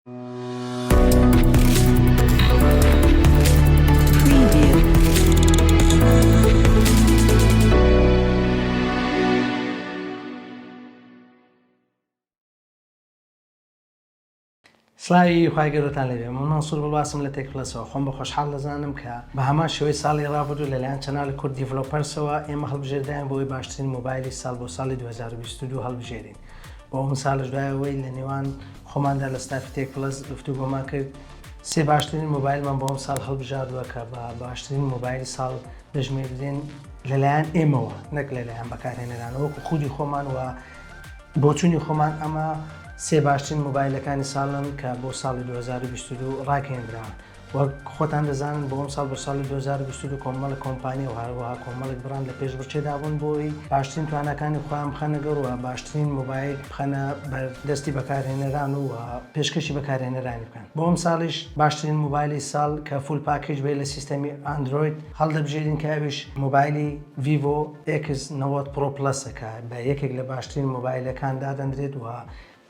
سڵاوی خی گەورەتان لەبێ من منسوور بڵاسم لە تێک پلەسەوە خۆم بە خۆشحاڵ دەزانم کە بە هەمان شێوەی ساڵی ڕابردوو لەلایەن چەناڵی کورد دیڤلۆپەرسەوە ئێمە هەڵبژێردایان بۆی باشترین مۆبایلی ساڵ بۆ ساڵی 2022 هەڵبژێرین بۆ ئەو ساڵش دوایەوەی لە نێوان خۆماندا لە ستافی تێک پلەس گفتوگۆمان کرد سێ باشترین مۆبایلمان بۆ ئەم ساڵ هەڵبژاردووە کە بە باشترین مۆبایلی ساڵ دەژمێردرێن لەلایەن ئێمەوە نەک لەلایەن بەکارهێنەرانەوە وەکو خودی خۆمان و بۆچوونی خۆمان ئەمە سێ باشترین مۆبایلەکانی ساڵن کە بۆ ساڵی 2022 ڕاگەیەندراون وەک خۆتان دەزانن بۆ ئەم ساڵ بۆ ساڵی 2022 کۆمەڵە کۆمپانیا و هەروەها کۆمەڵێک بڕان لە پێشبڕکێدا بوون بۆی باشترین توانەکانی خۆیان بخەنە گەڕوە باشترین مۆبایل بخەنە بەردەستی بەکارهێنەران و پێشکەشی بەکارهێنەرانی بکەن بۆ ئەم ساڵیش باشترین مۆبایلی ساڵ کە فول پاکیج بێت لە سیستەمی ئەندروید هەڵدەبژێرین کە ئەویش مۆبایلی ڤیڤۆ X90 Pro Plus-ەکە بە یەکێک لە باشترین مۆبایلەکان دادەنرێت و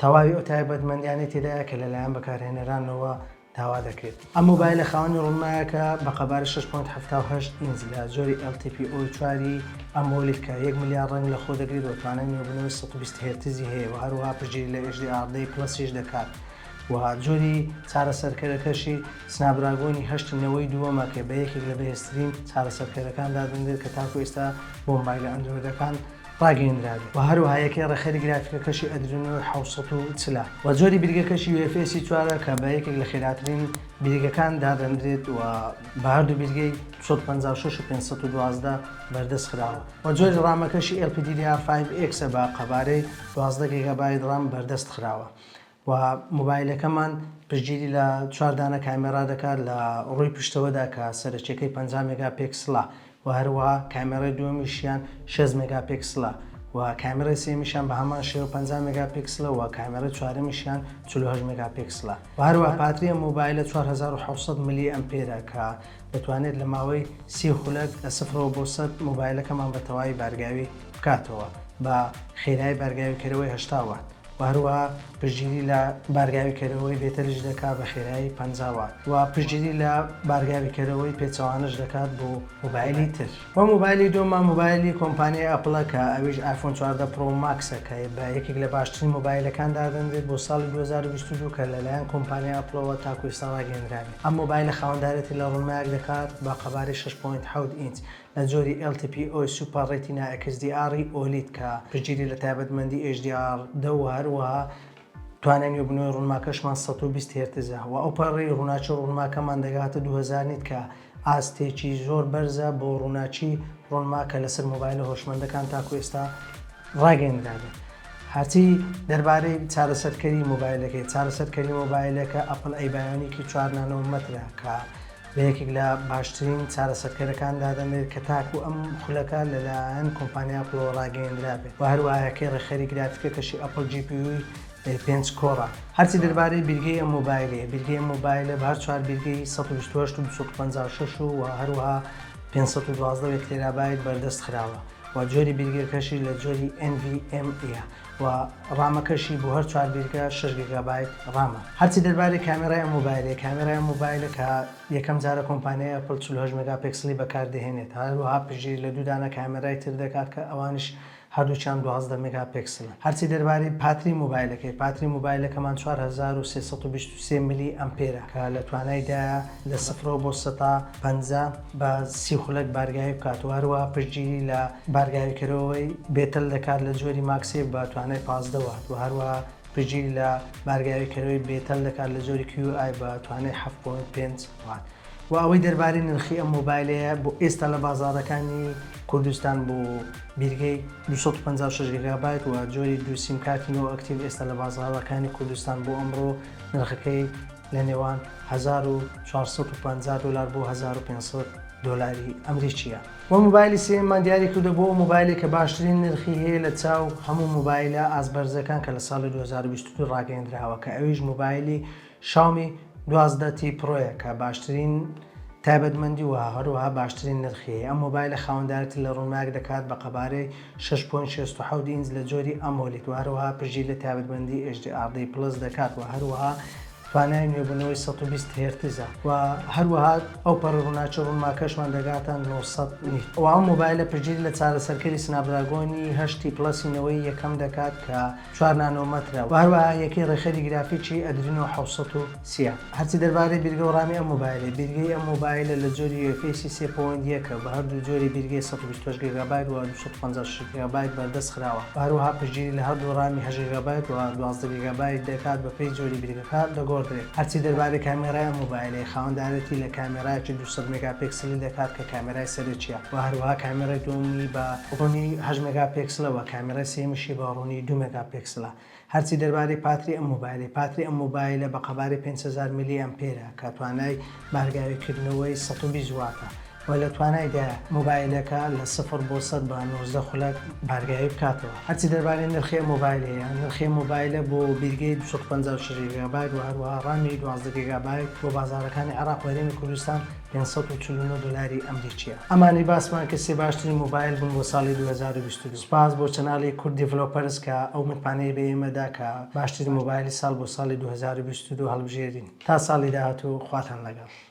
تەواوی ئەو تایبەتمەندیانەی تێدایە کە لەلایەن بەکارهێنەرانەوە داوا دەکرێت ئەم مۆبایلە خاوەنی ڕوونمایەکە بە قەبارە 6.78 ئینچ لە زۆری LTPO4 ئەمۆلید کە 1 ملیار ڕەنگ لە خۆ دەگرێت و توانای نێوبوونەوەی 120 هێرتزی هەیە و هەروەها پشتگیری لە HDR10 پلسیش دەکات و جۆری چارەسەرکەرەکەشی سنابدراگۆنی 8.2 کە بە یەکێک لە بەهێزترین چارەسەرکەرەکان دادەنرێت کە تاکو ئێستا بۆ مۆبایلە ئەندرویدەکان ڕاگەیەندراوێت و هەروەها یەکەی ڕێخەری گرافیکەکەشی ئەدرێنۆ 740 و جۆری بریگەکەشی UFS 4 کە بە یەکێک لە خێراترین بریگەکان دادەنرێت و بە هەردوو بریگەی 156 و 512 بەردەست خراوە و جۆری ڕامەکەشی LPDDR5X بە قەبارەی 12 گیگابایت ڕام بەردەست خراوە و مۆبایلەکەمان پشتگیری لە 4 دانە کامێرا دەکات لە ڕووی پشتەوەدا کە سەرچێکەی 50 مێگاپیکسڵە و هەروەها کامێرای دووەمیشیان 6 مێگاپیکسڵە و کامێرای سێمیشیان بە هەمان شێوە 50 مێگاپیکسڵە و کامێرای چوارەمیشیان 48 مێگاپیکسڵە و هەروەها باتریە مۆبایلە 4700 ملی ئەمپێرە کە دەتوانێت لە ماوەی 30 خولەک لە 0 بۆ 100 مۆبایلەکەمان بە تەواوی بارگاوی بکاتەوە بە خێرایی بارگاویکەرەوەی 80 وات و هەروەها پشتگیری لە بارگاویکەرەوەی بێتەریش دەکات بە خێرایی 50 وات و پشتگیری لە بارگاویکەرەوەی پێچەوانش دەکات بۆ مۆبایلی تر و مۆبایلی دووەمان مۆبایلی کۆمپانیای ئەپڵە کە ئەویش ئایفۆن 14 پرۆ ماکسەکە بە یەکێک لە باشترین مۆبایلەکان دادەنرێت بۆ ساڵی 2022 کە لەلایەن کۆمپانیای ئەپڵەوە تاکو ئێستا ڕاگەیەندراوێت ئەم مۆبایلە خاوەندارەتی لە ڕوونمایەک دەکات بە قەبارەی 6.7 ئینچ لە جۆری LTPO Super Retina XDR OLED کە پشتگیری لە تایبەتمەندی HDR10 و هەروەها توانای نێوبوونەوەی ڕوونماکەشمان 120 هێرتزە و ئەو پەڕی ڕووناچی ڕوونماکەمان دەگاتە 2000 نیت کە ئاستێکی زۆر بەرزە بۆ ڕووناچی ڕوونماکە لەسەر مۆبایلە هۆشمەندەکان تاکو ئێستا ڕاگەیەندراوێت هەرچی دەربارەی چارەسەرکەری مۆبایلەکەی چارەسەرکەری مۆبایلەکە ئەپڵ ئەیبایۆنیکی 4 نانۆمەترە کە بە یەکێک لە باشترین چارەسەرکەرەکان دادەنێت کە تاکو ئەم خولەکە لەلایەن کۆمپانیا ئەپڵەوە ڕاگەیەندرابێت و هەروەهایەکەی ڕێخەری گرافیکەکەشی ئەپڵ GPU 5 کۆڕە هەرچی دەربارەی بیرگەی ئەم مۆبایلە بە هەر 4 بیرگەی 128 و 256 و هەروەها 512 تێرابایت بەردەست خراوە و جۆری بیرگەکەشی لە جۆری NVMe و ڕامەکەشی بۆ هەر 4 بیرگە 6 گیگابایت ڕامە هەرچی دەربارەی کامێرای مۆبایلە کە یەکەم جارە کۆمپانیای ئەپڵ 48 مێگاپیکسلی بەکاردەهێنێت هەروەها پشتگیری لە دوو دانە کامێرای تر دەکات کە ئەوانش هەردووچیان 12 مێگاپیکسلن هەرچی دەربارەی پاتری مۆبایلەکەمان 4323 ملی ئەمپێرە کە لە توانایدایە لە 0 بۆ 150 بە 30 خولەک بارگاوی بکات و هەروەها پشتگیری لە بارگاویکەرەوەی بێتەل دەکات لە جۆری ماکسێ بە توانای 15 وات و هەروەها پشتگیری لە بارگاویکەرەوەی بێتەل دەکات لە جۆری QI بە توانای 7.5 وات و ئەوەی دەربارەی نرخی ئەم مۆبایلەیە بۆ ئێستا لە بازاڕەکانی کوردستان بۆ بیرگەی 256 گیگابایت و جۆری دو سیم کارتینەوە ئەکتیڤ ئێستا لە بازاڕەکانی کوردستان بۆ ئەمڕۆ نرخەکەی لە نێوان 1450 دلار بۆ 1500 دلاری ئەمریکیە و مۆبایلی سێمان دیاری کردە بۆ مۆبایلی کە باشترین نرخی هەیە لە چاو هەموو مۆبایلە ئازبەرزەکان کە لە ساڵی 2022 ڕاگەیەندراوە کە ئەویش مۆبایلی شاومی 12T پرۆیە کە باشترین تایبەتمەندی و هەروەها باشترین نرخی ئەم مۆبایلە خاوەندارەتی لە ڕوونماک دەکات بە قەبارەی 6.67 ئینچ لە جۆری ئەمۆلید و هەروەها پشتگیری لە تایبەتمەندی HDR10 پلس دەکات و هەروەها توانای نوێبوونەوەی 120 هێرتزە و هەروەها ئەو پەڕڕووناچە ڕوونماکەشمان دەگاتان 900 نیت. و ئەو مۆبایلە پشتگیری لە چارەسەرکەری سنابدراگۆنی 8 پلەسینەوەی یەکەم دەکات کە 4 نانۆمەترە و هەروەها یەکەی ڕێخەری گرافیکی ئەدرینۆ 730. هەرچی دەربارەی بیرگە و ڕامی ئەم مۆبایلە، بیرگەی ئەم مۆبایلە لە جۆری UFS 3.1 بە هەردوو جۆری بیرگەی 128 گیگابایت و 256 گیگابایت بەردەست خراوە. هەروەها پشتگیری لە هەردوو ڕامی 8 گیگابایت و 12 گیگابایت دەکات بە پێی جۆری بیرگەکە دەگۆڕدرێت. هەرچی دەربارەی کامێرای ئەم مۆبایلەی خاوەندارەتی لە کامێرایەکی 200 مێگاپیکسلی دەکات کە کامێرای سەرچیە و هەروەها کامێرای دووەمی بە ڕوونی 8 مێگاپیکسلەوە، کامێرای سێمیشی بە ڕوونی 2 مێگاپیکسلە. هەرچی دەربارەی پاتری ئەم مۆبایلەی، پاتری ئەم مۆبایلە بە قەبارەی 5000 میلی ئەمپێرە کە توانای بارگاویکردنەوەی 120 واتە و لە توانایدا مۆبایلەکە لە 0 بۆ 100 بە 19 خولەک بارگایی بکاتەوە. هەرچی دەربارەی نرخی مۆبایلەیە، نرخی مۆبایلە بۆ بیرگەی 256 گیگابایت و هەروەها ڕامی 12 گیگابایت بۆ بازارەکانی عێراق و هەرێمی کوردستان 549 دلاری ئەمریکیە. ئەمانی باسمان کە سێ باشترین مۆبایل بوون بۆ ساڵی 2022. سپاس بۆ چەناڵی کورد دیڤلۆپەرز کە ئەو متمانەی بە ئێمەدا کە باشترین مۆبایلی ساڵ بۆ ساڵی 2022 هەڵبژێرین. تا ساڵی داهاتوو خواتان لەگەڵ.